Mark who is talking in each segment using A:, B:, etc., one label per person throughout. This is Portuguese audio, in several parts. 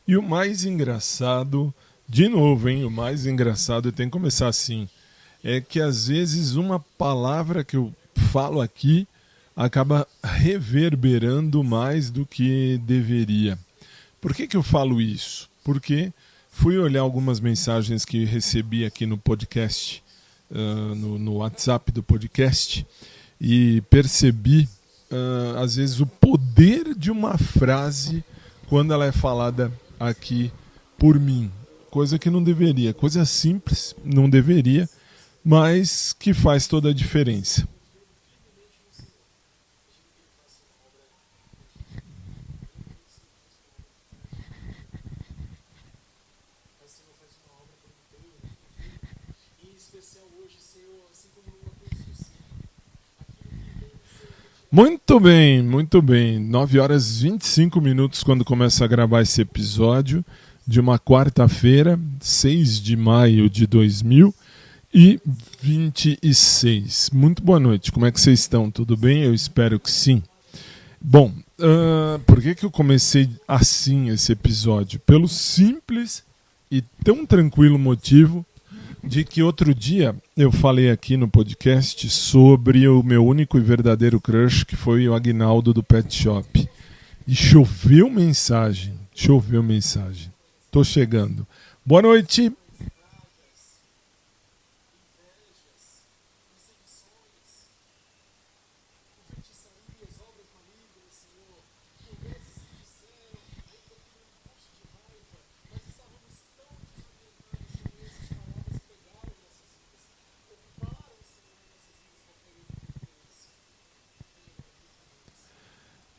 A: E o mais engraçado, de novo, hein? O mais engraçado, eu tenho que começar assim, é que às vezes uma palavra que eu falo aqui acaba reverberando mais do que deveria. Por que eu falo isso? Porque fui olhar algumas mensagens que recebi aqui no podcast, no WhatsApp do podcast, e percebi, às vezes, o poder de uma frase quando ela é falada aqui por mim. Coisa que não deveria, coisa simples, não deveria, mas que faz toda a diferença. Muito bem, muito bem. 9 horas e 25 minutos quando começa a gravar esse episódio de uma quarta-feira, 6 de maio de 2026. Muito boa noite, como é que vocês estão? Tudo bem? Eu espero que sim. Bom, por que eu comecei assim esse episódio? Pelo simples e tão tranquilo motivo de que outro dia eu falei aqui no podcast sobre o meu único e verdadeiro crush, que foi o Aguinaldo do Pet Shop. E choveu mensagem, choveu mensagem. Tô chegando. Boa noite.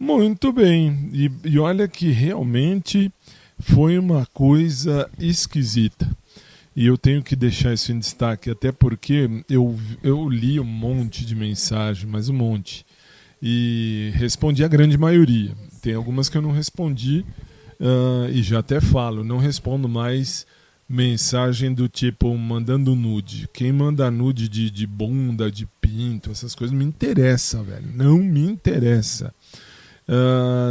A: Muito bem. E olha que realmente foi uma coisa esquisita. E eu tenho que deixar isso em destaque, até porque eu li um monte de mensagem, mas um monte. E respondi a grande maioria. Tem algumas que eu não respondi, e já até falo, não respondo mais mensagem do tipo mandando nude. Quem manda nude de bunda, de pinto, essas coisas não me interessa, velho. Não me interessa.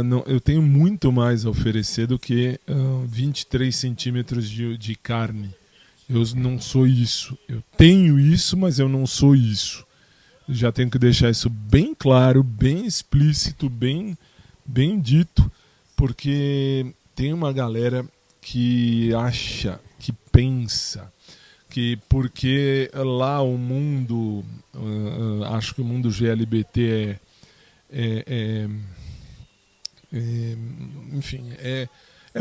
A: Não, eu tenho muito mais a oferecer do que 23 centímetros de carne. Eu não sou isso. Eu tenho isso, mas eu não sou isso. Já tenho que deixar isso bem claro, bem explícito, bem dito, porque tem uma galera que acha, que pensa, que porque lá o mundo, acho que o mundo GLBT é, é, enfim, é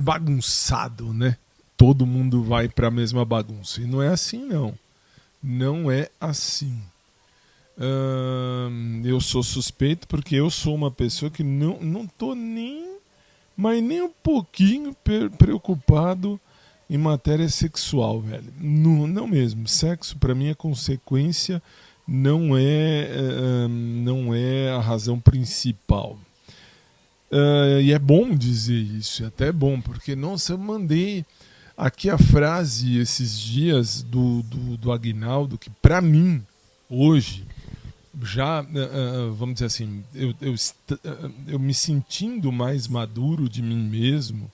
A: bagunçado, né? Todo mundo vai para a mesma bagunça. E não é assim, não. Não é assim. Eu sou suspeito porque eu sou uma pessoa que não tô nem, mas nem um pouquinho preocupado em matéria sexual, velho. Não mesmo. Sexo para mim é consequência, não é a razão principal. E é bom dizer isso, é até bom, porque, nossa, eu mandei aqui a frase esses dias do Aguinaldo, que pra mim, hoje, já, vamos dizer assim, eu me sentindo mais maduro de mim mesmo,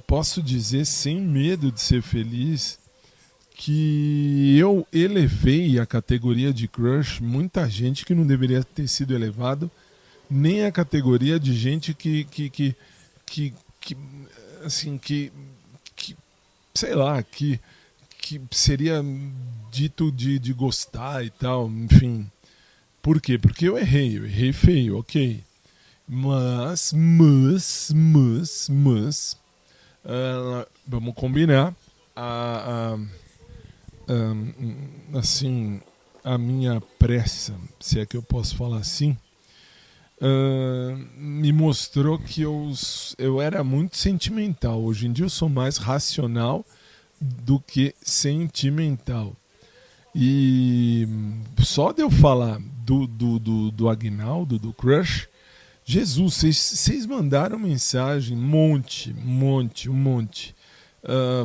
A: posso dizer sem medo de ser feliz que eu elevei a categoria de crush muita gente que não deveria ter sido elevado, nem a categoria de gente que assim, que sei lá, que seria dito de gostar e tal, enfim. Por quê? Porque eu errei feio, ok. Mas, vamos combinar, assim, a minha pressa, se é que eu posso falar assim, me mostrou que eu era muito sentimental. Hoje em dia eu sou mais racional do que sentimental. E só de eu falar do Aguinaldo, do Crush, Jesus, vocês mandaram mensagem, um monte.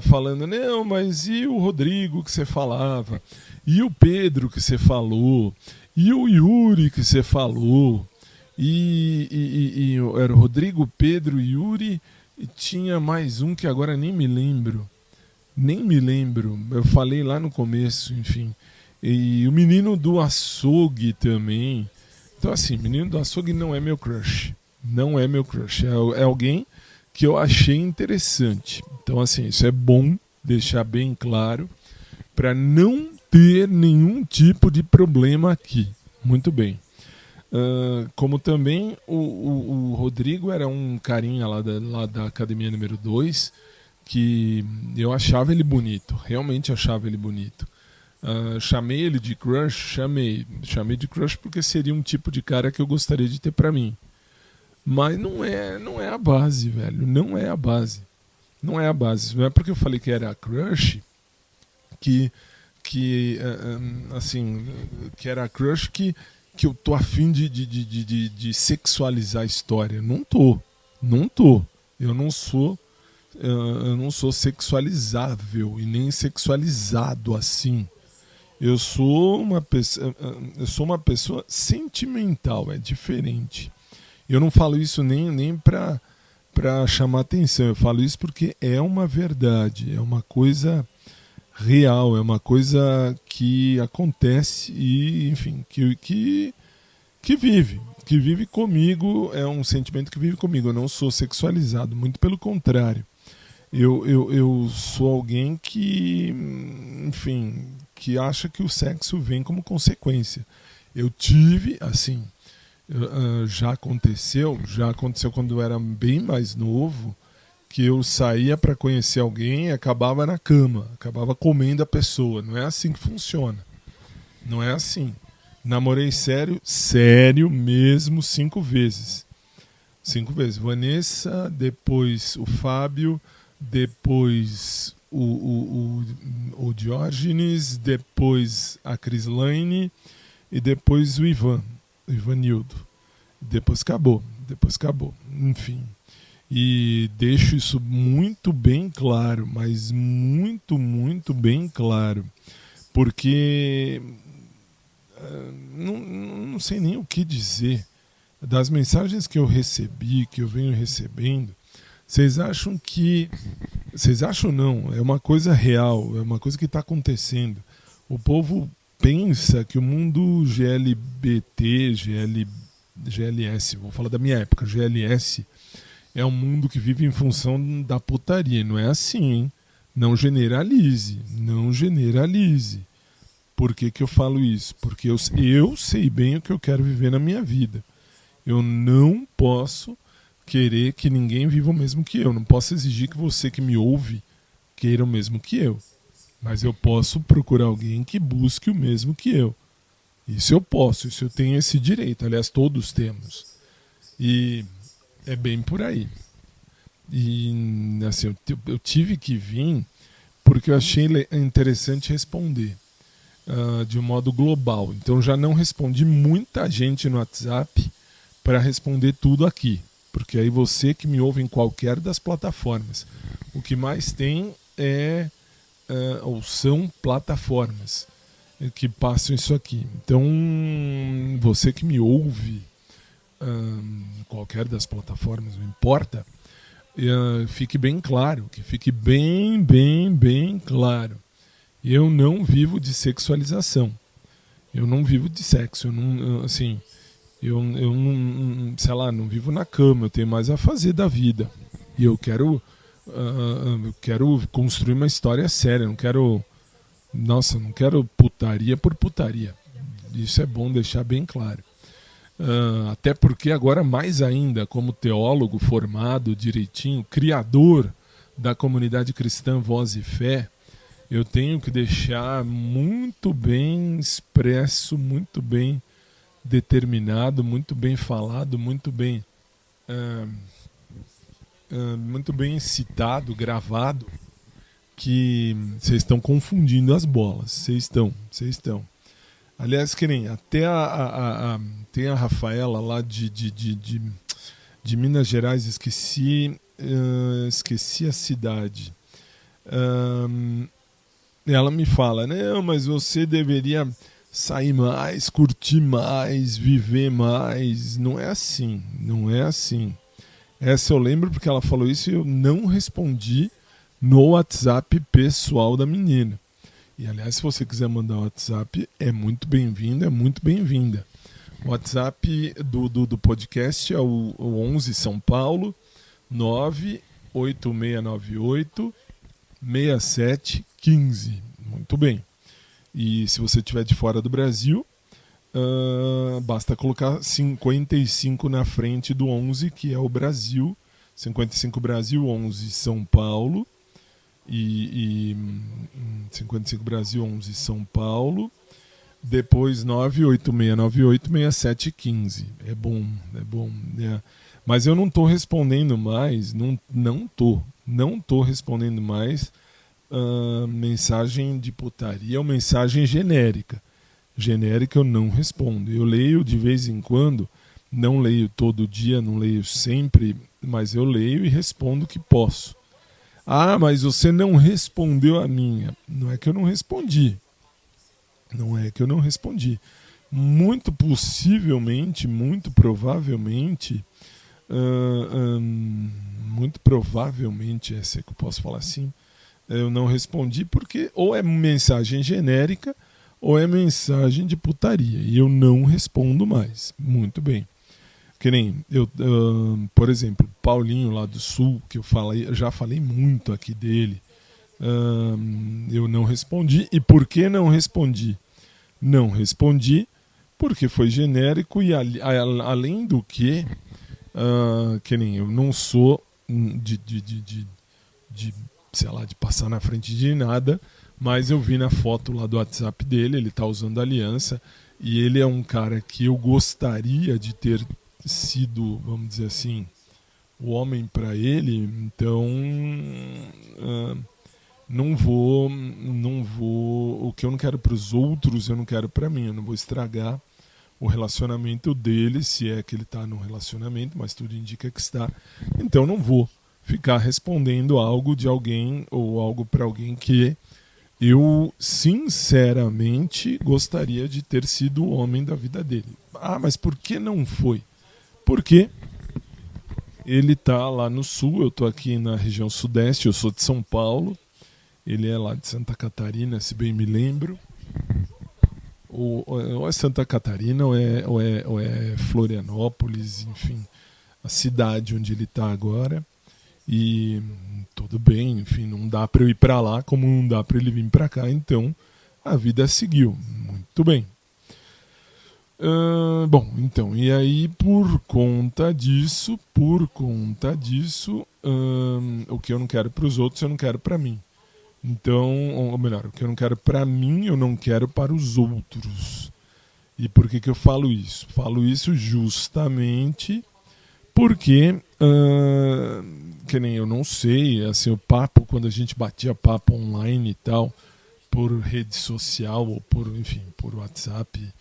A: Falando, não, mas e o Rodrigo que você falava? E o Pedro que você falou? E o Yuri que você falou? Era o Rodrigo, Pedro, Yuri E tinha mais um que agora nem me lembro. Nem me lembro. Eu falei lá no começo, enfim. E o menino do açougue também. Então, assim, menino do açougue não é meu crush. Não é meu crush. É alguém que eu achei interessante. Então, assim, isso é bom deixar bem claro para não ter nenhum tipo de problema aqui. Muito bem. Como também o Rodrigo era um carinha lá da academia número 2 que eu achava ele bonito, realmente achava ele bonito. Chamei ele de crush, chamei de crush porque seria um tipo de cara que eu gostaria de ter pra mim. Mas não é a base, velho, não é a base. Não é a base, não é porque eu falei que era crush que assim, que era crush que eu tô afim de sexualizar a história. Não tô. Não tô. Eu não sou. Eu não sou sexualizável e nem sexualizado assim. Eu sou uma pessoa sentimental, é diferente. Eu não falo isso nem pra chamar atenção, eu falo isso porque é uma verdade, é uma coisa real, é uma coisa que acontece e, enfim, que vive comigo, é um sentimento que vive comigo. Eu não sou sexualizado, muito pelo contrário. Eu sou alguém que, enfim, que acha que o sexo vem como consequência. Eu tive, assim, já aconteceu quando eu era bem mais novo, que eu saía para conhecer alguém e acabava na cama, acabava comendo a pessoa. Não é assim que funciona. Não é assim. Namorei sério, sério mesmo, 5 vezes. 5 vezes. Vanessa, depois o Fábio, depois o Diógenes, depois a Crislaine e depois o Ivanildo. Depois acabou. Depois acabou. Enfim. E deixo isso muito bem claro, mas muito, muito bem claro, porque não sei nem o que dizer. Das mensagens que eu recebi, que eu venho recebendo, vocês acham que. Vocês acham não? É uma coisa real, é uma coisa que está acontecendo. O povo pensa que o mundo GLS, vou falar da minha época, GLS, é um mundo que vive em função da putaria. Não é assim, hein? Não generalize. Não generalize. Por que eu falo isso? Porque eu sei bem o que eu quero viver na minha vida. Eu não posso querer que ninguém viva o mesmo que eu. Não posso exigir que você que me ouve queira o mesmo que eu. Mas eu posso procurar alguém que busque o mesmo que eu. Isso eu posso, isso eu tenho esse direito. Aliás, todos temos. E é bem por aí. E assim, eu tive que vir porque eu achei interessante responder de um modo global. Então já não respondi muita gente no WhatsApp para responder tudo aqui. Porque aí você que me ouve em qualquer das plataformas, o que mais tem ou são plataformas que passam isso aqui. Então você que me ouve qualquer das plataformas, não importa, fique bem claro, que fique bem claro. Eu não vivo de sexualização. Eu não vivo de sexo. Eu não, assim, eu não, sei lá, não vivo na cama. Eu tenho mais a fazer da vida. E eu quero construir uma história séria. Não quero, nossa, não quero putaria por putaria. Isso é bom deixar bem claro. Até porque agora mais ainda, como teólogo formado direitinho, criador da comunidade cristã Voz e Fé, eu tenho que deixar muito bem expresso, muito bem determinado, muito bem falado, muito bem citado, gravado, que vocês estão confundindo as bolas. Vocês estão. Aliás, que nem até tem a Rafaela lá de Minas Gerais, esqueci a cidade. Ela me fala, não, mas você deveria sair mais, curtir mais, viver mais. Não é assim, não é assim. Essa eu lembro porque ela falou isso e eu não respondi no WhatsApp pessoal da menina. E aliás, se você quiser mandar o WhatsApp, é muito bem-vindo, é muito bem-vinda. O WhatsApp do podcast é o 11 São Paulo 98698 6715. Muito bem. E se você estiver de fora do Brasil, basta colocar 55 na frente do 11, que é o Brasil. 55 Brasil, 11 São Paulo. E 55 Brasil, 11 São Paulo. Depois 986986715. É bom, é bom. É. Mas eu não estou respondendo mais, não tô respondendo mais mensagem de putaria ou mensagem genérica. Genérica eu não respondo. Eu leio de vez em quando, não leio todo dia, não leio sempre, mas eu leio e respondo o que posso. Ah, mas você não respondeu a minha. Não é que eu não respondi. Não é que eu não respondi. Muito possivelmente, muito provavelmente, se é que eu posso falar assim, eu não respondi porque ou é mensagem genérica ou é mensagem de putaria. E eu não respondo mais. Muito bem. Que nem eu, por exemplo, Paulinho lá do Sul, que eu já falei muito aqui dele, eu não respondi. E por que não respondi? Não respondi porque foi genérico e além do que nem eu não sou sei lá, de passar na frente de nada, mas eu vi na foto lá do WhatsApp dele, ele tá usando aliança e ele é um cara que eu gostaria de ter sido, vamos dizer assim, o homem para ele, então não vou, o que eu não quero para os outros, eu não quero para mim, eu não vou estragar o relacionamento dele, se é que ele está num relacionamento, mas tudo indica que está, então não vou ficar respondendo algo de alguém ou algo para alguém que eu sinceramente gostaria de ter sido o homem da vida dele. Ah, mas por que não foi? Porque ele está lá no sul, eu estou aqui na região sudeste, eu sou de São Paulo, ele é lá de Santa Catarina, se bem me lembro. Ou é Santa Catarina ou é Florianópolis, enfim, a cidade onde ele está agora. E tudo bem, enfim, não dá para eu ir para lá como não dá para ele vir para cá, então a vida seguiu. Muito bem. Bom, então, e aí por conta disso, o que eu não quero para os outros, eu não quero para mim. Então, ou melhor, o que eu não quero para mim, eu não quero para os outros. E por que eu falo isso? Falo isso justamente porque, que nem eu não sei, assim, o papo, quando a gente batia papo online e tal, por rede social ou por WhatsApp,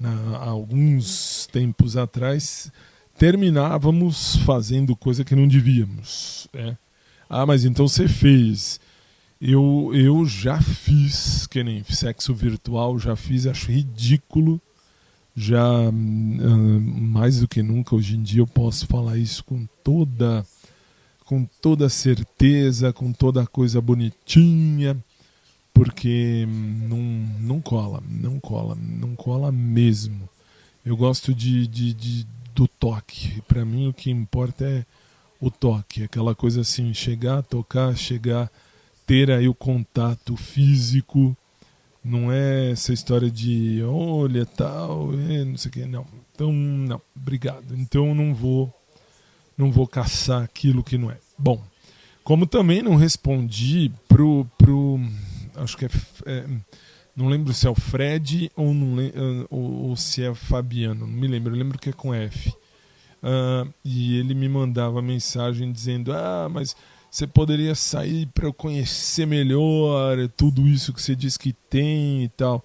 A: há alguns tempos atrás, terminávamos fazendo coisa que não devíamos. Né? Ah, mas então você fez. Eu já fiz, que nem sexo virtual, já fiz, acho ridículo. Já mais do que nunca, hoje em dia eu posso falar isso com toda certeza, com toda coisa bonitinha, porque não cola mesmo. Eu gosto do toque. Para mim o que importa é o toque, aquela coisa assim, chegar, tocar, ter aí o contato físico. Não é essa história de olha tal, não sei o que, não. Então, não, obrigado. Então eu não vou caçar aquilo que não é. Bom, como também não respondi pro acho que não lembro se é o Fred ou se é o Fabiano, não me lembro, eu lembro que é com F. E ele me mandava mensagem dizendo: mas você poderia sair para eu conhecer melhor tudo isso que você diz que tem e tal.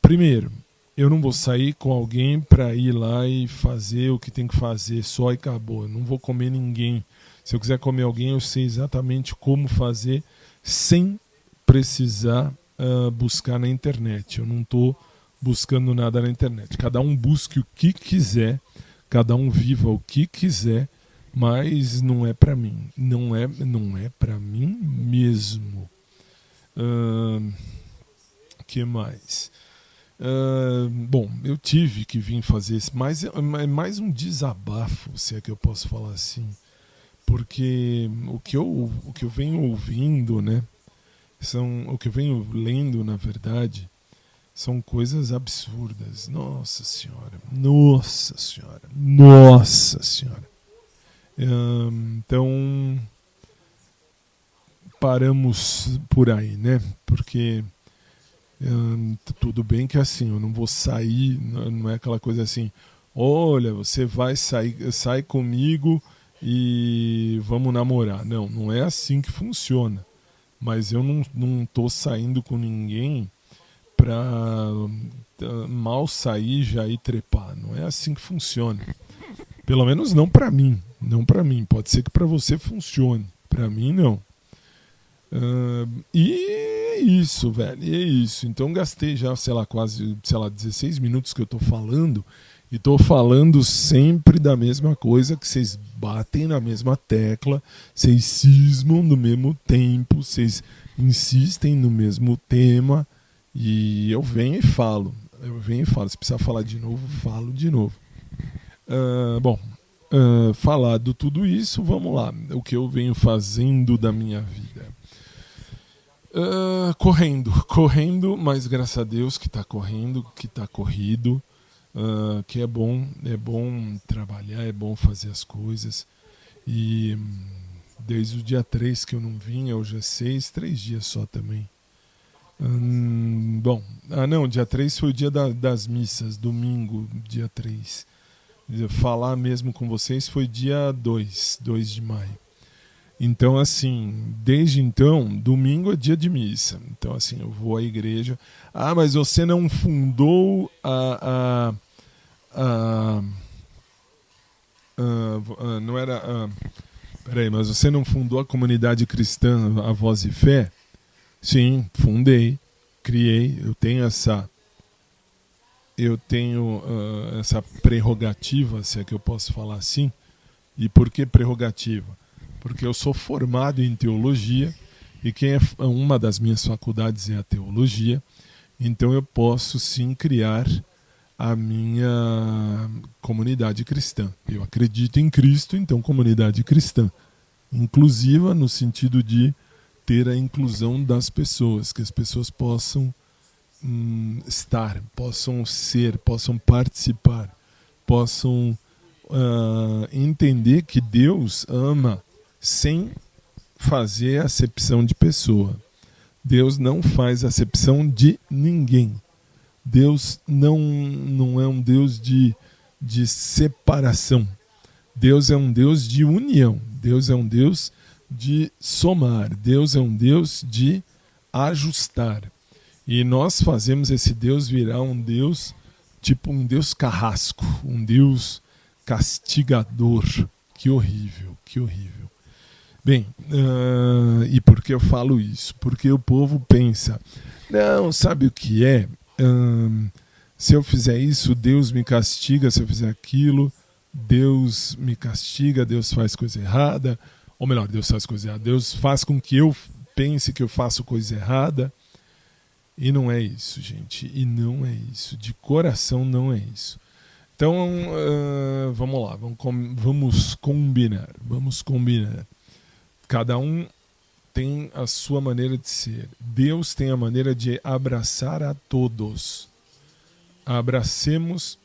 A: Primeiro, eu não vou sair com alguém para ir lá e fazer o que tem que fazer só e acabou. Eu não vou comer ninguém. Se eu quiser comer alguém, eu sei exatamente como fazer sem precisar buscar na internet. Eu não estou buscando nada na internet. Cada um busque o que quiser, cada um viva o que quiser, mas não é para mim, não é para mim mesmo. Que mais? Bom, eu tive que vir fazer isso, mas é mais um desabafo, se é que eu posso falar assim, porque o que eu venho ouvindo, né, o que eu venho lendo, na verdade, são coisas absurdas. Nossa Senhora, Nossa Senhora, Nossa Senhora. Então, paramos por aí, né? Porque tudo bem que assim, eu não vou sair, não é aquela coisa assim, olha, você vai sair, sai comigo e vamos namorar. Não, não é assim que funciona. Mas eu não tô saindo com ninguém pra mal sair já ir trepar. Não é assim que funciona. Pelo menos não pra mim. Não pra mim. Pode ser que pra você funcione. Pra mim, não. E é isso, velho. E é isso. Então gastei já, sei lá, quase, 16 minutos que eu tô falando. E tô falando sempre da mesma coisa, que vocês batem na mesma tecla, vocês cismam no mesmo tempo, vocês insistem no mesmo tema. E eu venho e falo. Se precisar falar de novo, falo de novo. Bom, falado tudo isso, vamos lá. O que eu venho fazendo da minha vida? Correndo, mas graças a Deus que está correndo, que está corrido, que é bom trabalhar, é bom fazer as coisas. E desde o dia 3 que eu não vinha, hoje é 6, 3 dias só também. Bom, não, dia 3 foi o dia das missas, domingo, dia 3. Falar mesmo com vocês foi dia 2 de maio. Então, assim, desde então, domingo é dia de missa. Então, assim, eu vou à igreja. Ah, mas você não fundou não era... peraí, mas você não fundou a comunidade cristã, a Voz e Fé? Sim, fundei, criei. Eu tenho essa prerrogativa, se é que eu posso falar assim. E por que prerrogativa? Porque eu sou formado em teologia e uma das minhas faculdades é a teologia, então eu posso sim criar a minha comunidade cristã. Eu acredito em Cristo, então comunidade cristã, inclusiva no sentido de ter a inclusão das pessoas, que as pessoas possam estar, possam ser, possam participar, possam entender que Deus ama sem fazer acepção de pessoa. Deus não faz acepção de ninguém. Deus não é um Deus de separação. Deus é um Deus de união. Deus é um Deus de somar. Deus é um Deus de ajustar. E nós fazemos esse Deus virar um Deus, tipo um Deus carrasco, um Deus castigador. Que horrível, que horrível. Bem, e por que eu falo isso? Porque o povo pensa, não, sabe o que é? Se eu fizer isso, Deus me castiga, se eu fizer aquilo, Deus me castiga, Deus faz coisa errada, ou melhor, Deus faz coisa errada, Deus faz com que eu pense que eu faço coisa errada. E não é isso, gente, e não é isso, de coração não é isso. Então, vamos lá, vamos combinar. Cada um tem a sua maneira de ser. Deus tem a maneira de abraçar a todos. Abracemos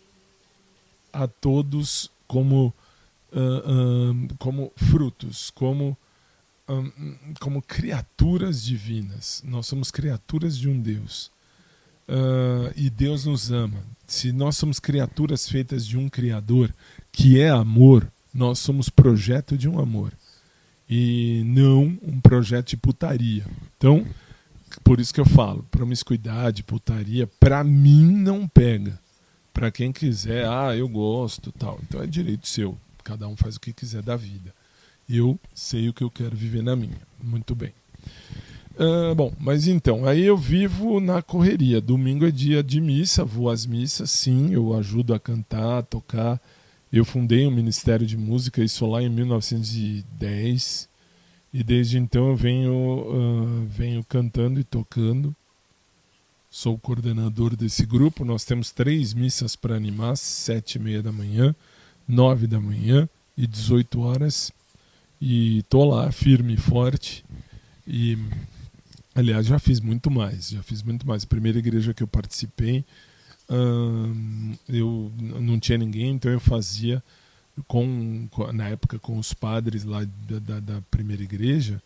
A: a todos como frutos, como criaturas divinas. Nós somos criaturas de um Deus. E Deus nos ama. Se nós somos criaturas feitas de um Criador, que é amor, nós somos projeto de um amor. E não um projeto de putaria. Então, por isso que eu falo, promiscuidade, putaria, pra mim não pega. Pra quem quiser, eu gosto, tal. Então é direito seu. Cada um faz o que quiser da vida. Eu sei o que eu quero viver na minha. Muito bem. Bom, mas então, aí eu vivo na correria. Domingo é dia de missa, vou às missas, sim, eu ajudo a cantar, a tocar. Eu fundei um Ministério de Música, isso lá em 1910, e desde então eu venho cantando e tocando. Sou o coordenador desse grupo. Nós temos 3 missas para animar, 7h30 da manhã, 9 da manhã e 18 horas. E tô lá, firme e forte. E, aliás, já fiz muito mais. A primeira igreja que eu participei, eu não tinha ninguém, então eu fazia, na época, com os padres lá da primeira igreja,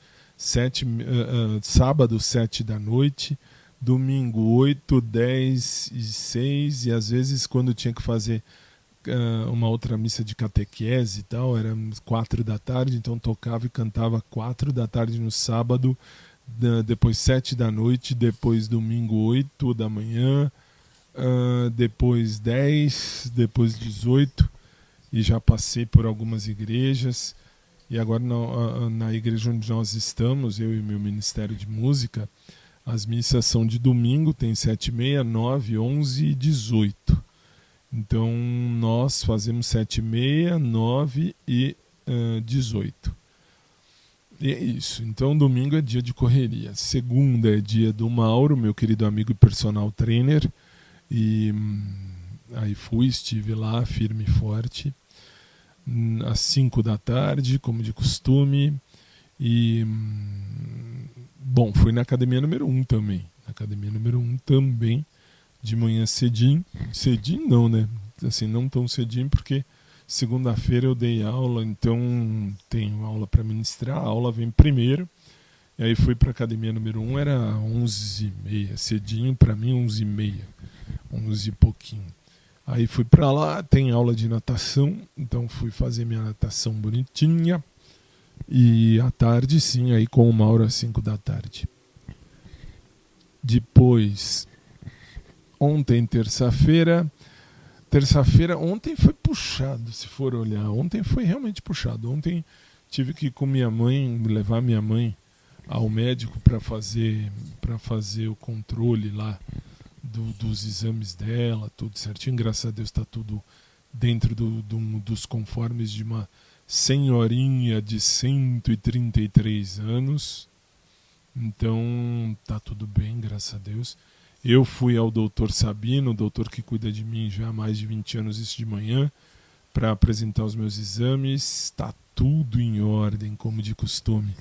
A: sábado, 7 da noite, domingo 8, 10 e 6, e às vezes quando tinha que fazer uma outra missa de catequese e tal, era 4 da tarde, então tocava e cantava 4 da tarde no sábado, depois 7 da noite, depois domingo 8 da manhã, depois 10, depois 18, e já passei por algumas igrejas, e agora na igreja onde nós estamos, eu e meu Ministério de Música, as missas são de domingo, tem 7h30, 9, 11 e 18. Então nós fazemos 7h30, 9 e 18. E é isso. Então domingo é dia de correria. Segunda é dia do Mauro, meu querido amigo e personal trainer. E aí estive lá firme e forte. Às 5 da tarde, como de costume. E bom, fui na academia número 1 também. Na academia número 1 também, de manhã cedinho. Cedinho não, né? Assim, não tão cedinho, porque segunda-feira eu dei aula, então tenho aula para ministrar. A aula vem primeiro. E aí fui para a academia número 1, era 11h30. Cedinho para mim, 11h30. 11 e pouquinho. Aí fui para lá, tem aula de natação, então fui fazer minha natação bonitinha. E à tarde, sim, aí com o Mauro às 5 da tarde. Depois, ontem, terça-feira, ontem foi puxado, se for olhar. Ontem foi realmente puxado. Ontem tive que ir com minha mãe, levar minha mãe ao médico para fazer o controle lá dos exames dela, tudo certinho. Graças a Deus está tudo dentro dos conformes de uma senhorinha de 133 anos. Então tá tudo bem, graças a Deus. Eu fui ao doutor Sabino, o doutor que cuida de mim já há mais de 20 anos, isso de manhã, para apresentar os meus exames. Está tudo em ordem, como de costume.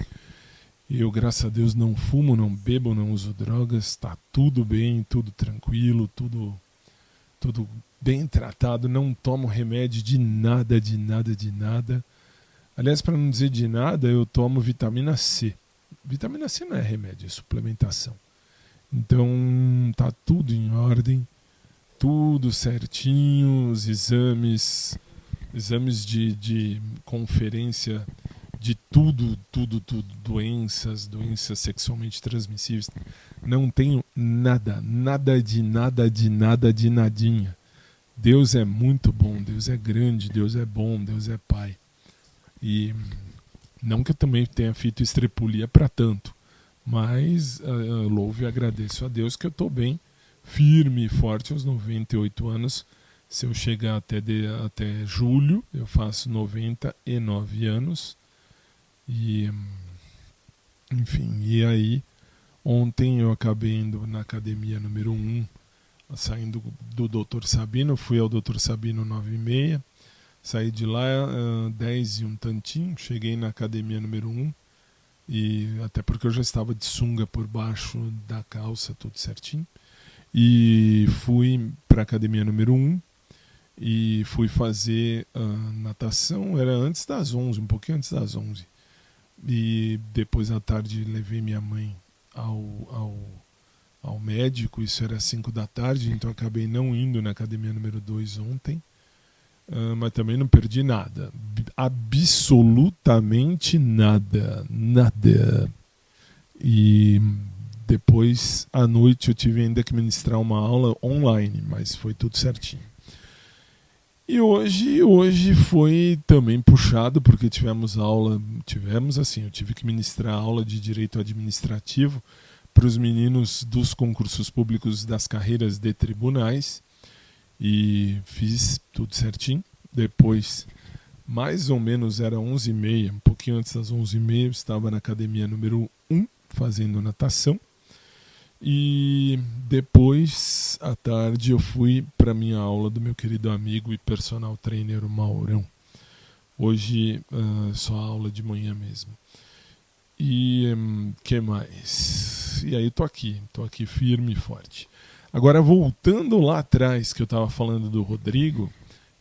A: Eu, graças a Deus, não fumo, não bebo, não uso drogas. Está tudo bem, tudo tranquilo, tudo bem tratado. Não tomo remédio de nada, de nada, de nada. Aliás, para não dizer de nada, eu tomo vitamina C. Vitamina C não é remédio, é suplementação. Então, tá tudo em ordem, tudo certinho, os exames de conferência de tudo, doenças sexualmente transmissíveis. Não tenho nada de nadinha. Deus é muito bom, Deus é grande, Deus é bom, Deus é Pai. E não que eu também tenha feito estrepulia para tanto, mas louvo e agradeço a Deus que eu estou bem, firme e forte aos 98 anos. Se eu chegar até julho, eu faço 99 anos. E, enfim, e aí ontem eu acabei indo na academia número 1, saindo do Dr. Sabino, fui ao Dr. Sabino 9h30, saí de lá 10 e um tantinho, cheguei na academia número 1, e até porque eu já estava de sunga por baixo da calça, tudo certinho, e fui para a academia número 1 e fui fazer natação, era antes das 11, um pouquinho antes das 11. E depois à tarde levei minha mãe ao médico, isso era 5 da tarde, então acabei não indo na academia número 2 ontem, mas também não perdi nada, absolutamente nada. E depois à noite eu tive ainda que ministrar uma aula online, mas foi tudo certinho. E hoje foi também puxado, porque eu tive que ministrar aula de direito administrativo para os meninos dos concursos públicos das carreiras de tribunais, e fiz tudo certinho. Depois, mais ou menos era 11h30, um pouquinho antes das 11h30, eu estava na academia número 1, fazendo natação. E depois, à tarde, eu fui para minha aula do meu querido amigo e personal trainer Maurão. Hoje, só aula de manhã mesmo. E que mais? E aí tô aqui firme e forte. Agora, voltando lá atrás, que eu estava falando do Rodrigo,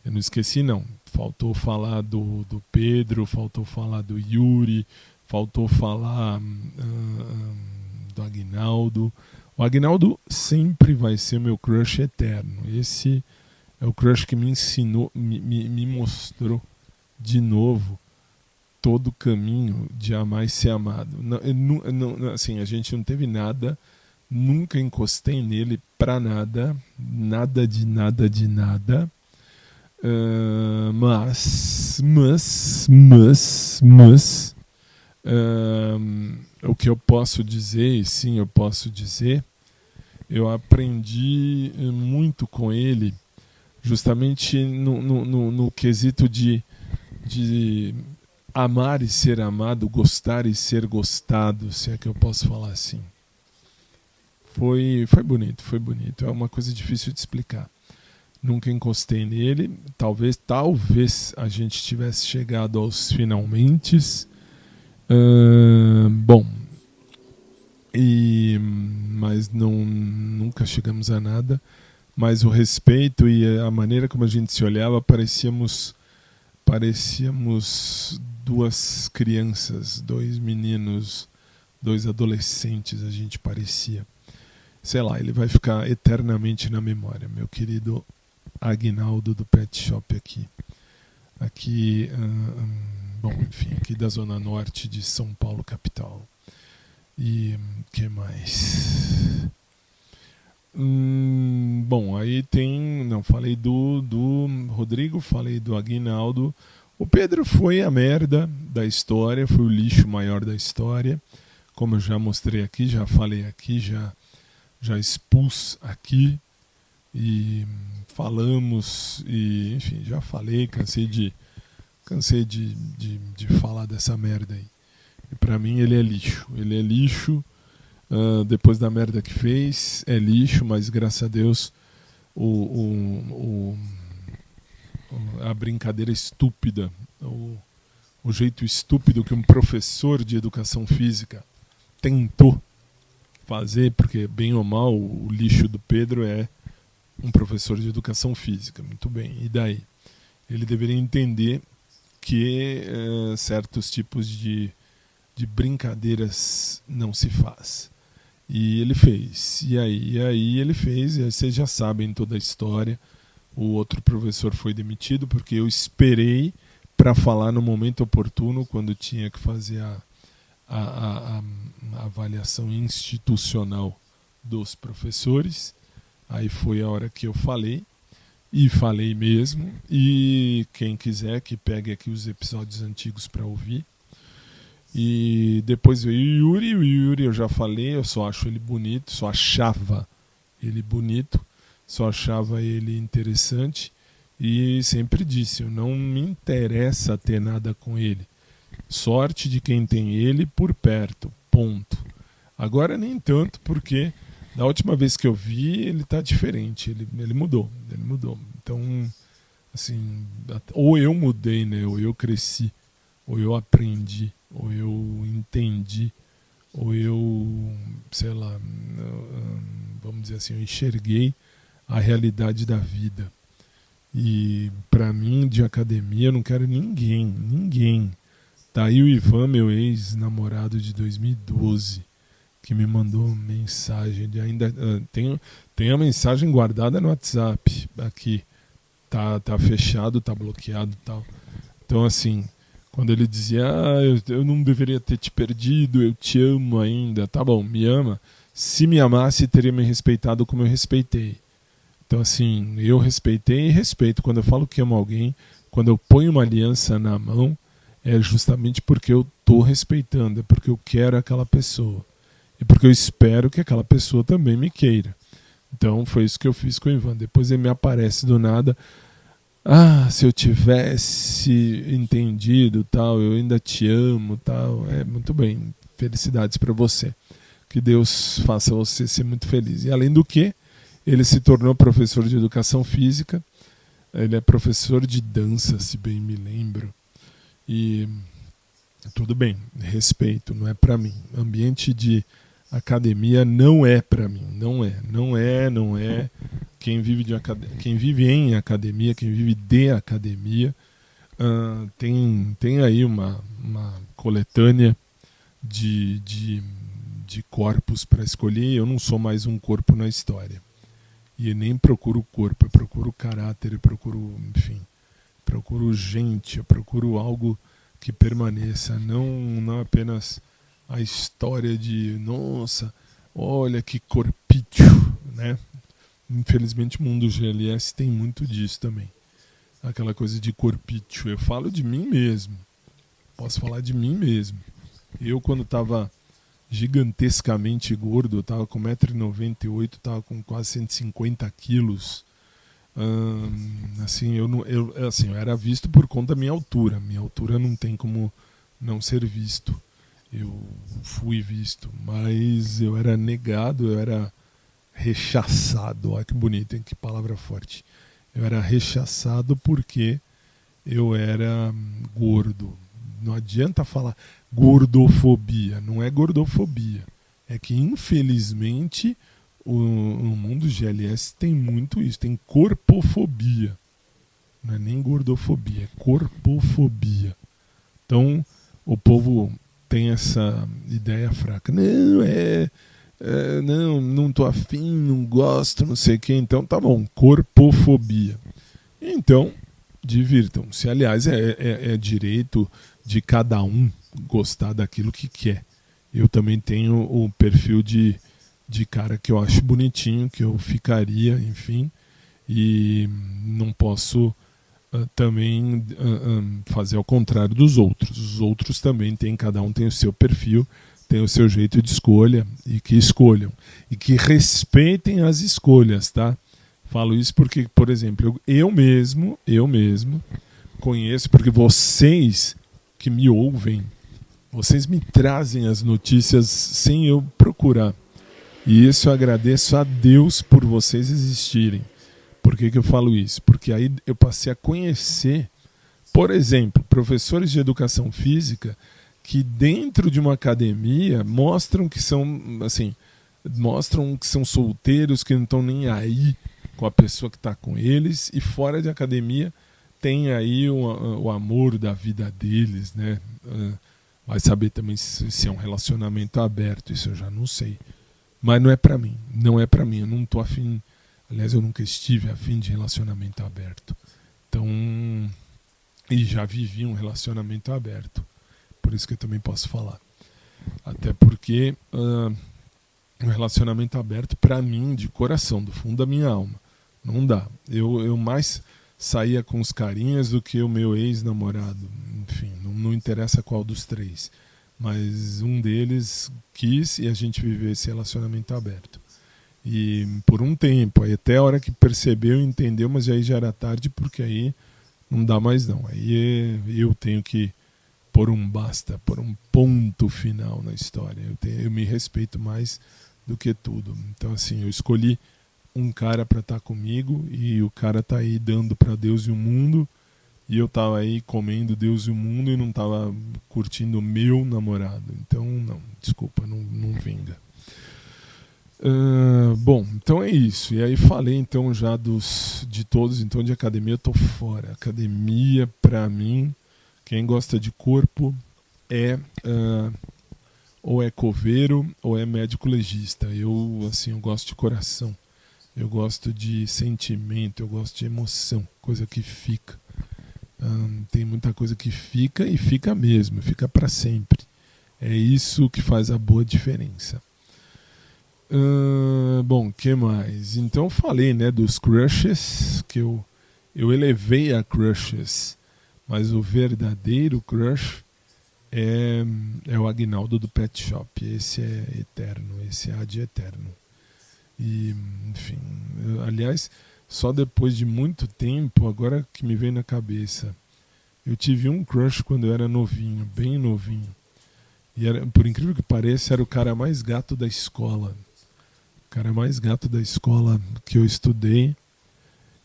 A: eu não esqueci não. Faltou falar do Pedro, faltou falar do Yuri, faltou falar do Aguinaldo. O Aguinaldo sempre vai ser meu crush eterno. Esse é o crush que me ensinou, me mostrou de novo todo o caminho de amar e ser amado. Não, assim, a gente não teve nada, nunca encostei nele pra nada, nada de nada de nada. Mas o que eu posso dizer, e sim, eu posso dizer, eu aprendi muito com ele, justamente no quesito de amar e ser amado, gostar e ser gostado, se é que eu posso falar assim. Foi bonito, foi bonito. É uma coisa difícil de explicar. Nunca encostei nele. Talvez a gente tivesse chegado aos finalmentes. Bom, mas nunca chegamos a nada. Mas o respeito e a maneira como a gente se olhava, parecíamos duas crianças, dois meninos, dois adolescentes, a gente parecia. Sei lá, ele vai ficar eternamente na memória, meu querido Aguinaldo do Pet Shop aqui, bom, enfim, aqui da zona norte de São Paulo, capital. E que mais? Bom, aí falei do Rodrigo, falei do Aguinaldo. O Pedro foi a merda da história, foi o lixo maior da história, como eu já mostrei aqui, já falei aqui, já expus aqui e falamos, e enfim, já falei, cansei de falar dessa merda aí. E pra mim ele é lixo. Depois da merda que fez, é lixo, mas graças a Deus a brincadeira estúpida, o jeito estúpido que um professor de educação física tentou fazer, porque bem ou mal o lixo do Pedro é um professor de educação física, muito bem, e daí? Ele deveria entender que certos tipos de brincadeiras não se faz. E ele fez. E aí ele fez, e aí vocês já sabem toda a história. O outro professor foi demitido porque eu esperei para falar no momento oportuno, quando tinha que fazer a avaliação institucional dos professores. Aí foi a hora que eu falei, e falei mesmo. E quem quiser que pegue aqui os episódios antigos para ouvir. E depois veio o Yuri eu já falei, eu só acho ele bonito, só achava ele bonito, só achava ele interessante, e sempre disse, não me interessa ter nada com ele, sorte de quem tem ele por perto, ponto. Agora nem tanto, porque da última vez que eu vi ele tá diferente, ele mudou, então assim, ou eu mudei, né, ou eu cresci, ou eu aprendi, ou eu entendi, ou eu, sei lá, vamos dizer assim, eu enxerguei a realidade da vida. E pra mim, de academia, eu não quero ninguém. Tá aí o Ivan, meu ex-namorado de 2012, que me mandou mensagem. Ele ainda tem a mensagem guardada no WhatsApp aqui. Tá fechado, tá bloqueado e tal. Então, assim, quando ele dizia, eu não deveria ter te perdido, eu te amo ainda. Tá bom, me ama. Se me amasse, teria me respeitado como eu respeitei. Então, assim, eu respeitei e respeito. Quando eu falo que amo alguém, quando eu ponho uma aliança na mão, é justamente porque eu tô respeitando, é porque eu quero aquela pessoa. E porque eu espero que aquela pessoa também me queira. Então, foi isso que eu fiz com o Ivan. Depois ele me aparece do nada. se eu tivesse entendido, tal, eu ainda te amo, tal. Muito bem, felicidades para você. Que Deus faça você ser muito feliz. E além do que, ele se tornou professor de educação física, ele é professor de dança, se bem me lembro. E tudo bem, respeito, não é para mim. Ambiente de academia não é para mim, não é. Quem vive em academia, quem vive de academia, tem aí uma coletânea de corpos para escolher. Eu não sou mais um corpo na história. E nem procuro corpo, eu procuro caráter, eu procuro, enfim, procuro gente, eu procuro algo que permaneça, não apenas a história de, nossa, olha que corpício, né? Infelizmente o mundo GLS tem muito disso também. Aquela coisa de corpício. Eu falo de mim mesmo. Posso falar de mim mesmo. Eu, quando estava gigantescamente gordo, eu estava com 1,98m, estava com quase 150 quilos. Assim, eu era visto por conta da minha altura. Minha altura não tem como não ser visto. Eu fui visto, mas eu era negado, eu era rechaçado. Olha que bonito, hein? Que palavra forte. Eu era rechaçado porque eu era gordo. Não adianta falar gordofobia, não é gordofobia. É que, infelizmente, o mundo GLS tem muito isso, tem corpofobia. Não é nem gordofobia, é corpofobia. Então, o povo tem essa ideia fraca. Não tô afim, não gosto, não sei o que. Então, tá bom, corpofobia. Então, divirtam-se. Aliás, é direito de cada um gostar daquilo que quer. Eu também tenho o perfil de cara que eu acho bonitinho, que eu ficaria, enfim, e não posso também fazer ao contrário dos outros. Os outros também têm, cada um tem o seu perfil, tem o seu jeito de escolha, e que escolham. E que respeitem as escolhas, tá? Falo isso porque, por exemplo, eu mesmo conheço, porque vocês que me ouvem, vocês me trazem as notícias sem eu procurar. E isso eu agradeço a Deus por vocês existirem. Por que eu falo isso? Porque aí eu passei a conhecer, por exemplo, professores de educação física que dentro de uma academia mostram que são, assim, solteiros, que não estão nem aí com a pessoa que está com eles, e fora de academia tem aí o amor da vida deles, né? Vai saber também se é um relacionamento aberto, isso eu já não sei. Mas não é pra mim, eu não tô afim, aliás, eu nunca estive afim de relacionamento aberto. Então, e já vivi um relacionamento aberto, por isso que eu também posso falar. Até porque um relacionamento aberto, pra mim, de coração, do fundo da minha alma, não dá. Eu mais saía com os carinhas do que o meu ex-namorado. Enfim, não interessa qual dos três. Mas um deles quis e a gente viveu esse relacionamento aberto. E por um tempo, aí até a hora que percebeu, entendeu, mas aí já era tarde, porque aí não dá mais não. Aí eu tenho que pôr um basta, pôr um ponto final na história. Eu me respeito mais do que tudo. Então assim, eu escolhi um cara para estar comigo e o cara tá aí dando para Deus e o mundo, e eu tava aí comendo Deus e o mundo e não tava curtindo o meu namorado. Então não, desculpa, não vinga. Bom, então é isso. E aí falei então já de todos, então de academia eu tô fora. Academia pra mim, quem gosta de corpo ou é coveiro ou é médico legista. Eu gosto de coração. Eu gosto de sentimento, eu gosto de emoção, coisa que fica. Tem muita coisa que fica e fica mesmo, fica para sempre. É isso que faz a boa diferença. Bom, que mais? Então eu falei, né, dos crushes, que eu elevei a crushes, mas o verdadeiro crush é o Agnaldo do Pet Shop. Esse é eterno, esse é ad eterno. E, enfim, aliás, Só depois de muito tempo, agora que me vem na cabeça. Eu tive um crush quando eu era novinho, bem novinho. E era, por incrível que pareça, era o cara mais gato da escola. O cara mais gato da escola que eu estudei.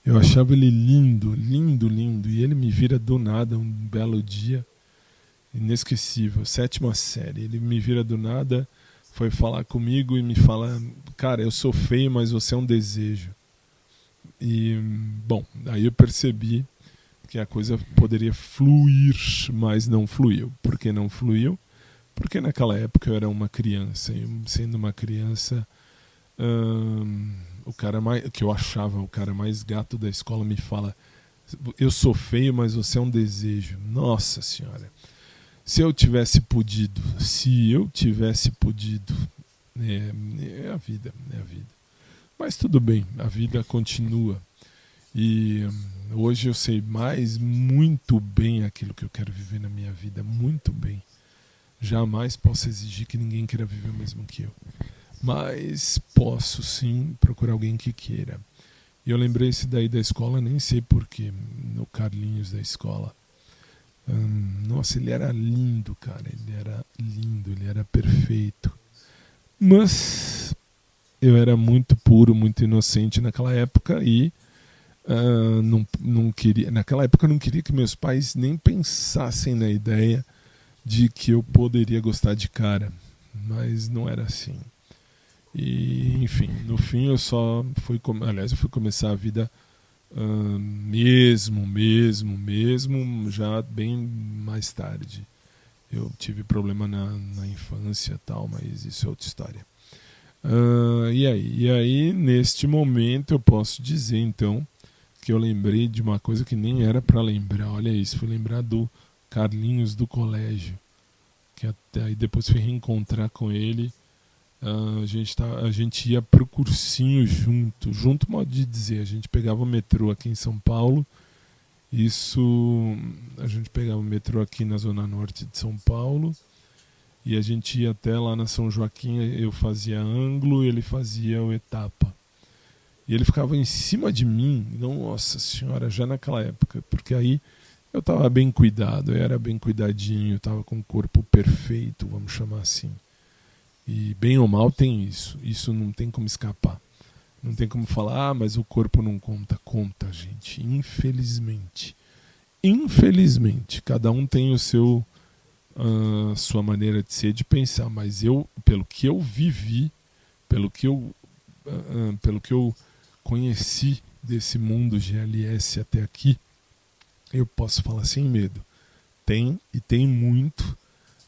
A: Eu achava ele lindo, lindo, lindo. E ele me vira do nada um belo dia. Inesquecível, sétima série. Ele me vira do nada, foi falar comigo e me fala: Cara, eu sou feio, mas você é um desejo. E, bom, aí eu percebi que a coisa poderia fluir, mas não fluiu. Por que não fluiu? Porque naquela época eu era uma criança. E sendo uma criança, o cara mais, que eu achava o cara mais gato da escola me fala: Eu sou feio, mas você é um desejo. Nossa Senhora. Se eu tivesse podido, é a vida, é a vida. Mas tudo bem, a vida continua. E hoje eu sei mais muito bem aquilo que eu quero viver na minha vida, muito bem. Jamais posso exigir que ninguém queira viver o mesmo que eu. Mas posso sim procurar alguém que queira. E eu lembrei esse daí da escola, nem sei porquê, no Carlinhos da escola. Nossa, ele era lindo, cara. Ele era lindo, ele era perfeito. Mas eu era muito puro, muito inocente naquela época e não queria. Naquela época eu não queria que meus pais nem pensassem na ideia de que eu poderia gostar de cara. Mas não era assim. E, enfim, no fim eu só fui. Aliás, eu fui começar a vida mesmo, já bem mais tarde. Eu tive problema na infância e tal, mas isso é outra história. E aí, neste momento, eu posso dizer, então, que eu lembrei de uma coisa que nem era para lembrar. Olha isso, fui lembrar do Carlinhos do colégio. Que até aí depois fui reencontrar com ele. A gente ia pro cursinho junto modo de dizer, a gente pegava o metrô aqui em São Paulo. Isso, a gente pegava o metrô aqui na zona norte de São Paulo e a gente ia até lá na São Joaquim, eu fazia ângulo e ele fazia o etapa. E ele ficava em cima de mim, nossa senhora, já naquela época, porque aí eu estava bem cuidado, eu era bem cuidadinho, estava com o corpo perfeito, vamos chamar assim. E bem ou mal tem isso não tem como escapar. Não tem como falar, mas o corpo não conta. Conta, gente, infelizmente. Infelizmente, cada um tem o seu sua maneira de ser, de pensar, mas eu, pelo que eu vivi, pelo que eu conheci desse mundo GLS até aqui, eu posso falar sem medo. Tem e tem muito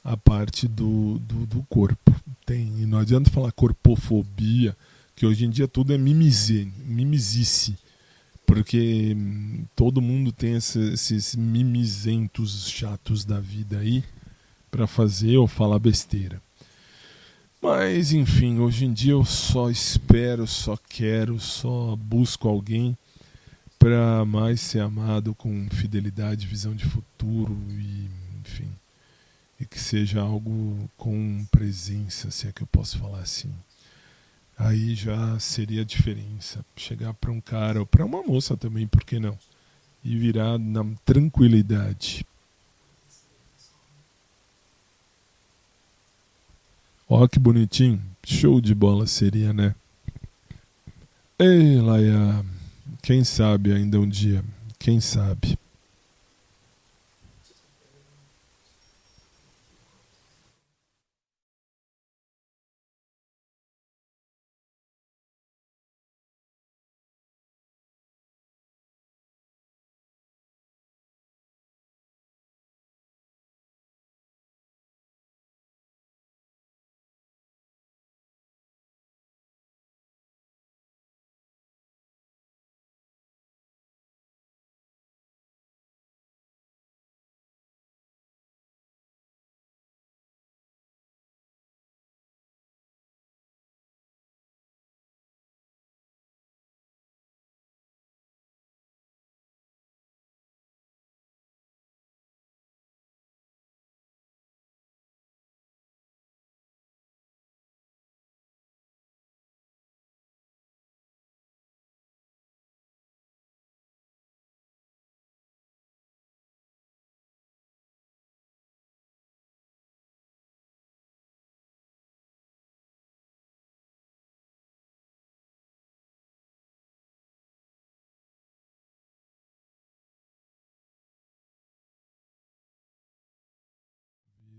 A: a parte do corpo. Tem. E não adianta falar corpofobia, que hoje em dia tudo é mimizice. Porque todo mundo tem esses mimizentos chatos da vida aí para fazer ou falar besteira. Mas enfim, hoje em dia eu só espero, só quero, só busco alguém para mais ser amado com fidelidade, visão de futuro e enfim, e que seja algo com presença, se é que eu posso falar assim. Aí já seria a diferença. Chegar para um cara ou para uma moça também, por que não? E virar na tranquilidade. Ó, que bonitinho. Show de bola seria, né? Ei, Laia, quem sabe ainda um dia? Quem sabe?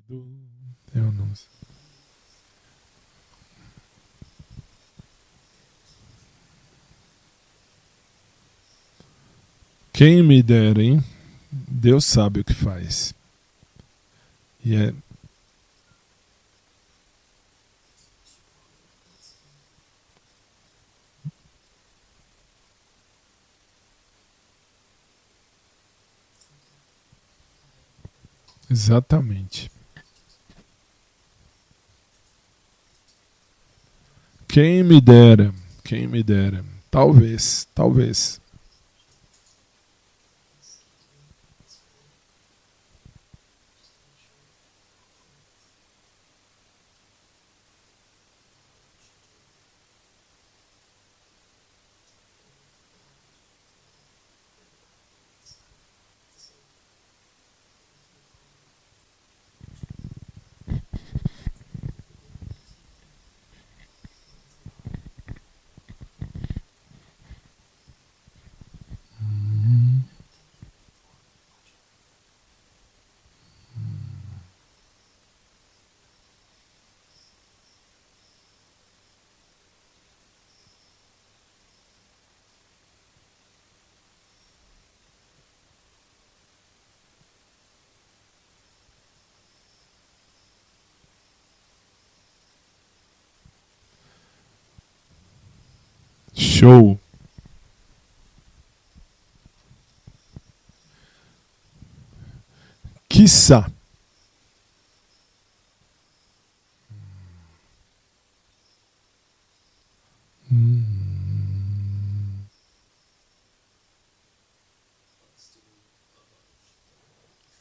A: Eu não sei. Quem me dera, hein? Deus sabe o que faz. E é. Exatamente. Quem me dera. Quem me dera. Talvez, talvez. Show. Quiçá.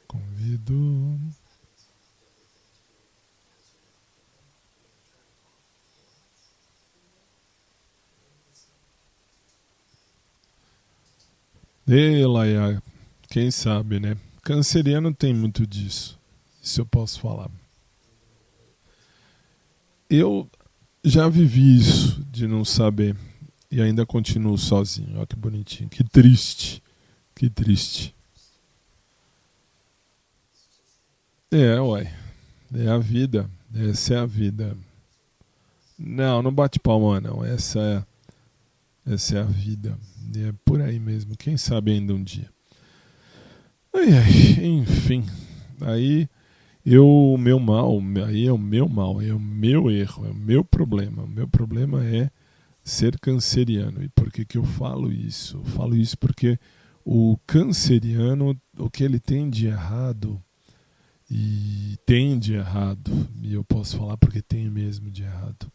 A: Convido. Ei, Laia, quem sabe, né? Canceriano tem muito disso. Isso eu posso falar. Eu já vivi isso de não saber e ainda continuo sozinho. Olha que bonitinho. Que triste. Que triste. É, uai. É a vida. Essa é a vida. Não, não bate palma, não. Essa é a vida. É por aí mesmo. Quem sabe ainda um dia. Ai, ai, enfim. Aí o meu mal, aí é o meu mal, é o meu erro, é o meu problema. O meu problema é ser canceriano. E por que que eu falo isso? Eu falo isso porque o canceriano, o que ele tem de errado, e tem de errado, e eu posso falar porque tem mesmo de errado,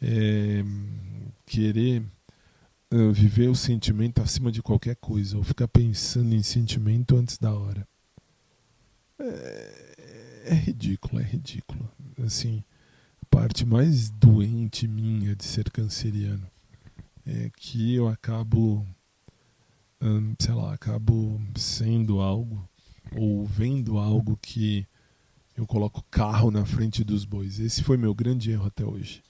A: é querer viver o sentimento acima de qualquer coisa, ou ficar pensando em sentimento antes da hora. É ridículo, é ridículo. Assim, a parte mais doente minha de ser canceriano é que eu acabo, sei lá, acabo sendo algo ou vendo algo que eu coloco carro na frente dos bois. Esse foi meu grande erro até hoje.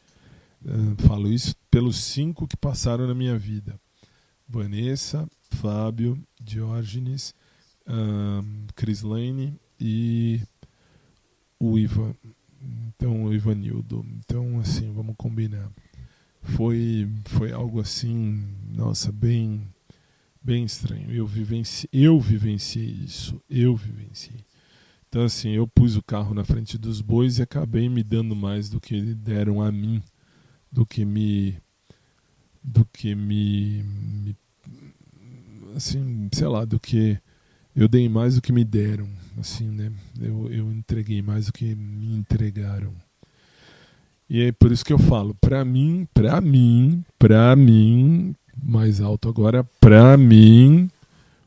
A: Falo isso pelos 5 que passaram na minha vida: Vanessa, Fábio, Diógenes, Crislane e o Ivan. Então, o Ivanildo. Então, assim, vamos combinar. Foi algo assim, nossa, bem estranho. Eu vivenciei isso. Eu vivenciei. Então, assim, eu pus o carro na frente dos bois e acabei me dando mais do que deram a mim, do que me assim, sei lá, do que eu dei mais do que me deram, assim, né? Eu entreguei mais do que me entregaram. E é por isso que eu falo, pra mim, mais alto agora, pra mim,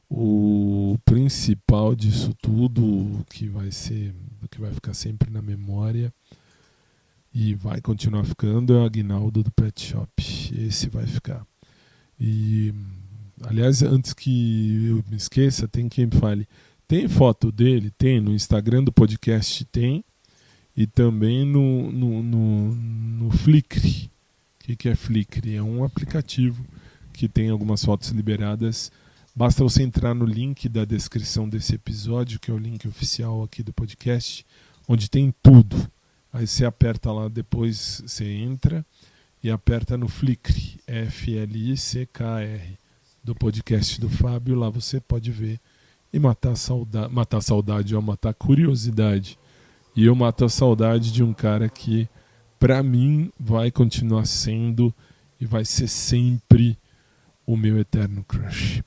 A: o principal disso tudo, o que vai ficar sempre na memória e vai continuar ficando, é o Aguinaldo do Pet Shop. Esse vai ficar. E, aliás, antes que eu me esqueça, tem quem me fale. Tem foto dele? Tem. No Instagram do podcast tem. E também no Flickr. O que é Flickr? É um aplicativo que tem algumas fotos liberadas. Basta você entrar no link da descrição desse episódio, que é o link oficial aqui do podcast, onde tem tudo. Aí você aperta lá, depois você entra e aperta no Flickr, Flickr, do podcast do Fábio. Lá você pode ver e matar a saudade, ou matar a curiosidade. E eu mato a saudade de um cara que, pra mim, vai continuar sendo e vai ser sempre o meu eterno crush.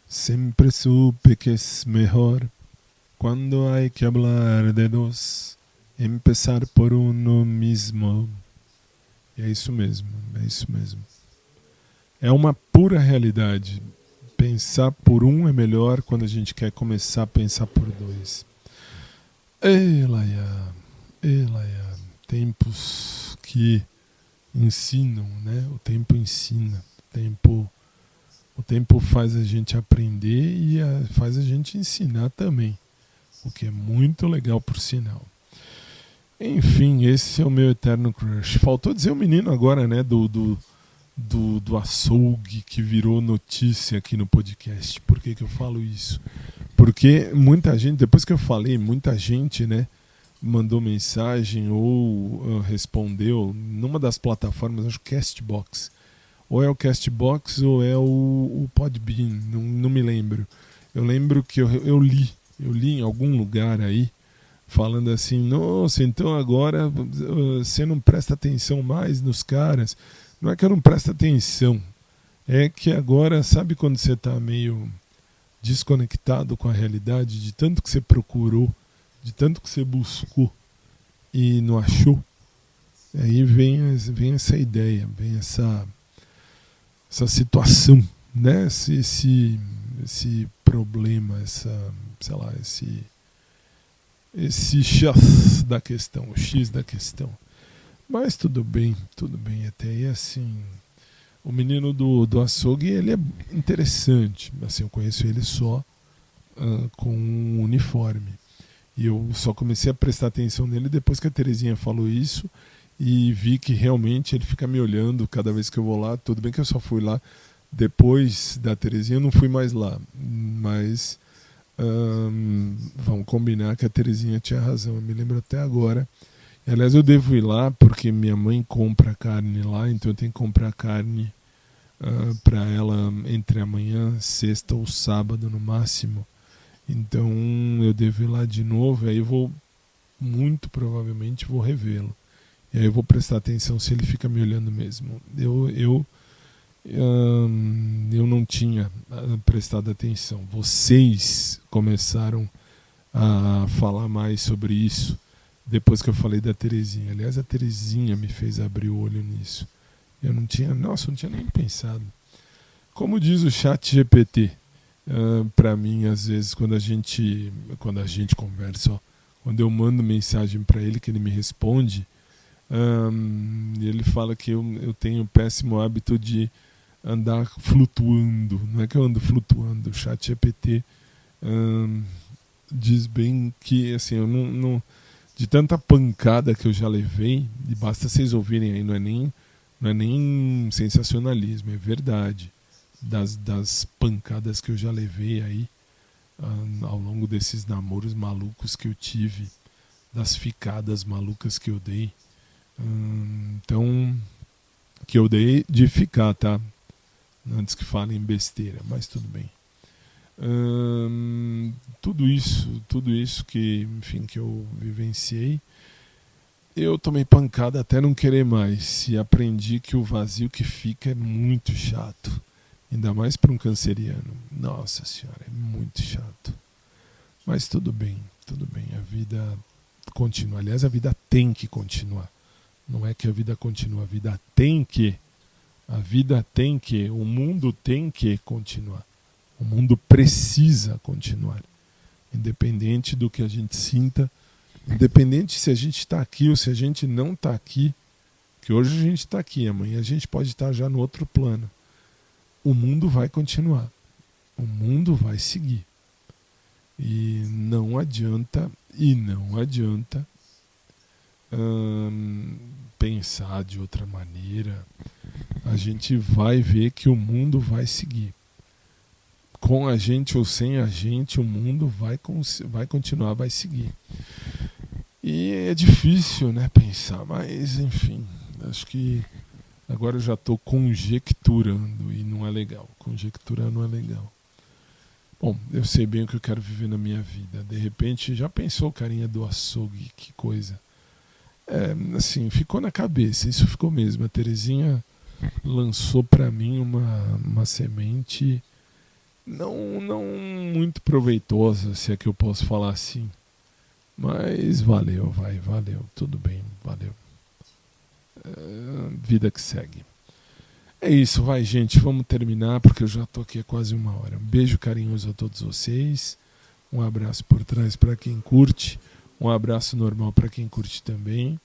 A: Siempre supe que es mejor cuando hay que hablar de dos, empezar por uno mismo. E é isso mesmo, é isso mesmo. É uma pura realidade. Pensar por um é melhor quando a gente quer começar a pensar por dois. Elaia, tempos que ensinam, né? O tempo ensina, o tempo faz a gente aprender e faz a gente ensinar também, o que é muito legal por sinal. Enfim, esse é o meu eterno crush. Faltou dizer o menino agora, né, do açougue que virou notícia aqui no podcast. Por que eu falo isso? Porque muita gente, depois que eu falei, muita gente, né, mandou mensagem ou respondeu numa das plataformas, acho que Castbox. Ou é o Castbox ou é o Podbean, não me lembro. Eu lembro que eu li em algum lugar aí, falando assim, nossa, então agora você não presta atenção mais nos caras. Não é que eu não presto atenção, é que agora, sabe quando você está meio desconectado com a realidade, de tanto que você procurou, de tanto que você buscou e não achou? Aí vem essa ideia, vem essa situação, né? Esse problema, esse X da questão, o X da questão. Mas tudo bem, até aí assim, O menino do açougue, ele é interessante. Assim, eu conheço ele só com um uniforme. E eu só comecei a prestar atenção nele depois que a Terezinha falou isso e vi que realmente ele fica me olhando cada vez que eu vou lá. Tudo bem que eu só fui lá depois da Terezinha, eu não fui mais lá. Mas vamos combinar que a Terezinha tinha razão. Eu me lembro até agora. E, aliás, eu devo ir lá porque minha mãe compra carne lá, então eu tenho que comprar carne para ela entre amanhã, sexta ou sábado no máximo. Então eu devo ir lá de novo, aí eu vou, muito provavelmente, vou revê-lo. E aí eu vou prestar atenção se ele fica me olhando mesmo. Eu não tinha prestado atenção. Vocês começaram a falar mais sobre isso depois que eu falei da Terezinha. Aliás, a Terezinha me fez abrir o olho nisso. Eu não tinha nem pensado. Como diz o chat GPT, para mim, às vezes, quando a gente conversa, ó, quando eu mando mensagem para ele que ele me responde, ele fala que eu tenho o péssimo hábito de andar flutuando. Não é que eu ando flutuando. O chat GPT diz bem que assim, eu não de tanta pancada que eu já levei, e basta vocês ouvirem aí, não é nem sensacionalismo, é verdade. Das pancadas que eu já levei aí ao longo desses namoros malucos que eu tive, das ficadas malucas que eu dei. Então, que eu dei de ficar, tá? Antes que falem besteira, mas tudo bem. Tudo isso que, enfim, que eu vivenciei, eu tomei pancada até não querer mais e aprendi que o vazio que fica é muito chato, ainda mais para um canceriano. Nossa senhora, é muito chato. Mas tudo bem, a vida continua. Aliás, a vida tem que continuar. Não é que a vida continua, a vida tem que, o mundo tem que continuar. O mundo precisa continuar. Independente do que a gente sinta, independente se a gente está aqui ou se a gente não está aqui, que hoje a gente está aqui, amanhã a gente pode estar já no outro plano. O mundo vai continuar. O mundo vai seguir. E não adianta pensar de outra maneira. A gente vai ver que o mundo vai seguir. Com a gente ou sem a gente, o mundo vai continuar, vai seguir. E é difícil, né, pensar, mas enfim, acho que agora eu já estou conjecturando e não é legal. Conjecturar não é legal. Bom, eu sei bem o que eu quero viver na minha vida. De repente, já pensou, carinha do açougue, que coisa. Assim, ficou na cabeça, isso ficou mesmo. A Terezinha lançou para mim uma semente não muito proveitosa, se é que eu posso falar assim. Mas valeu, tudo bem, valeu. Vida que segue. É isso, vai, gente, vamos terminar porque eu já tô aqui há quase 1 hora. Um beijo carinhoso a todos vocês. Um abraço por trás para quem curte. Um abraço normal para quem curte também.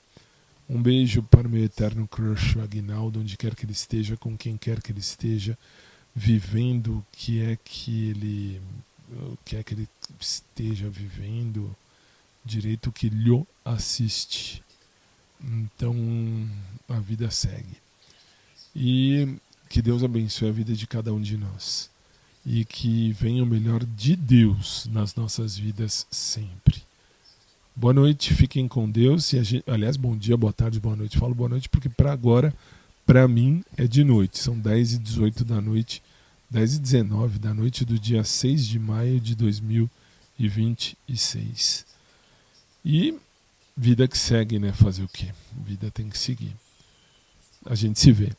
A: Um beijo para o meu eterno crush, o Aguinaldo, onde quer que ele esteja, com quem quer que ele esteja, vivendo o que é que ele esteja vivendo, direito que lhe assiste. Então, a vida segue. E que Deus abençoe a vida de cada um de nós. E que venha o melhor de Deus nas nossas vidas sempre. Boa noite, fiquem com Deus. Aliás, bom dia, boa tarde, boa noite. Falo boa noite porque para agora, para mim, é de noite. São 10h18 da noite, 10h19 da noite do dia 6 de maio de 2026. E vida que segue, né? Fazer o quê? Vida tem que seguir. A gente se vê.